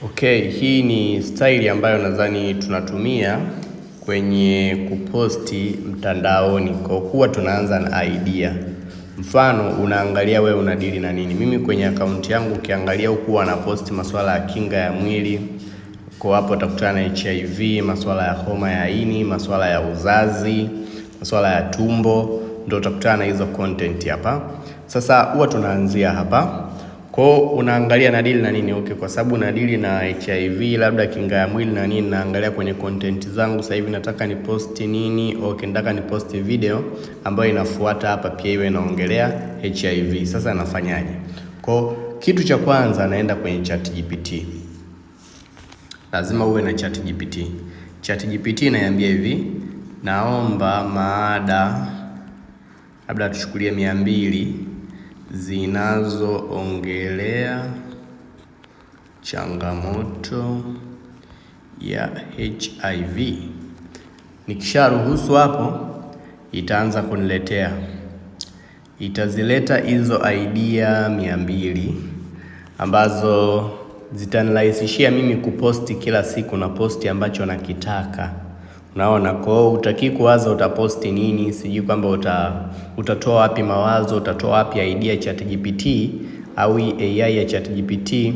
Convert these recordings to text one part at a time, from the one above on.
Okay, hii ni style ambayo nadhani tunatumia kwenye kuposti mtandaoni. Kwa kuwa tunaanza na idea. Mfano unaangalia wewe unadili na nini. Mimi kwenye akaunti yangu ukiangalia huku wanaposti masuala ya kinga ya mwili. Kwa hapo utakutana na HIV, masuala ya homa ya ini, masuala ya uzazi, masuala ya tumbo, ndio utakutana na hizo content hapa. Sasa huwa tunaanzia hapa. Kwa unaangalia nadili na nini? Okay, kwa sababu nadili na HIV, labda kinga ya mwili na nini, naangalia kwenye content zangu sasa hivi nataka ni posti nini. Okay, nataka ni posti video ambayo inafuata hapa pia iwe inaongelea HIV. Sasa nafanyaje? Kwa kitu cha kwanza naenda kwenye ChatGPT. Lazima uwe na ChatGPT. ChatGPT inaniambia hivi, naomba maada labda tuchukulie 200 zinazoongelea changamoto ya HIV. Nikisharuhusu hapo, itaanza kuniletea, itazileta hizo idea 200 ambazo zitanirahisishia mimi kuposti kila siku na posti ambacho nakitaka. Unaona, kwa hiyo utaki kuwaza utaposti nini, sijui kwamba utatoa wapi mawazo, utatoa wapi idea ChatGPT au AI ya ChatGPT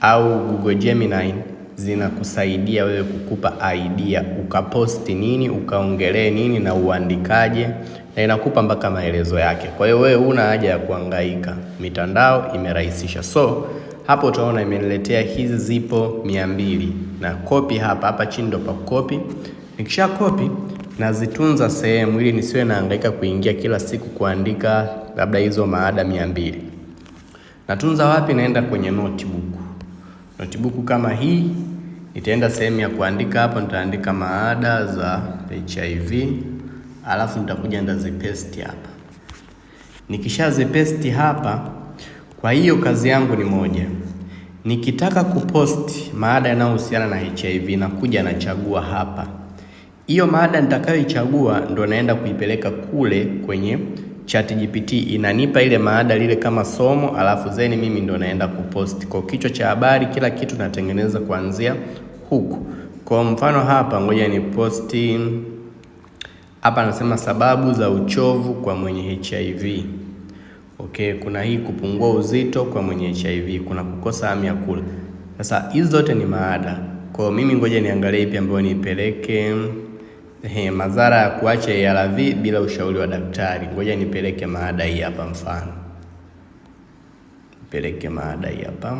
au Google Gemini zinakusaidia wewe kukupa idea, ukaposti nini, ukaongelee nini na uandikaje, na inakupa mpaka maelezo yake. Kwa hiyo wewe huna haja ya kuhangaika. Mitandao imerahisisha. So hapo utaona imeniletea hizi zipo 200 na copy hapa chini ndo pa copy. Nikisha copy nazitunza sehemu ili nisiwe nahangaika kuingia kila siku kuandika labda hizo maada 200. Natunza wapi? Naenda kwenye notebook. Notebook kama hii, nitaenda sehemu ya kuandika hapa, nitaandika maada za HIV, alafu nitakuja ndazipaste hapa. Nikishazipaste hapa, kwa hiyo kazi yangu ni moja. Nikitaka kuposti maada yanayohusiana na HIV nakuja nachagua hapa. Hiyo maada nitakayoichagua ndo naenda kuipeleka kule kwenye ChatGPT, inanipa ile maada lile kama somo, alafu zeni mimi ndo naenda kuposti. Kwa kichwa cha habari kila kitu natengeneza kuanzia huku. Kwa mfano hapa ngoja ni posti hapa, nasema sababu za uchovu kwa mwenye HIV. Okay, kuna hii kupungua uzito kwa mwenye HIV, kuna kukosa hamu ya kula. Sasa hizo zote ni maada. Kwa mimi ngoja niangalie ipi ambayo nipeleke. Madhara ya kuacha ARV bila ushauri wa daktari. Ngoja nipeleke maada hii hapa mfano. Nipeleke maada hii hapa.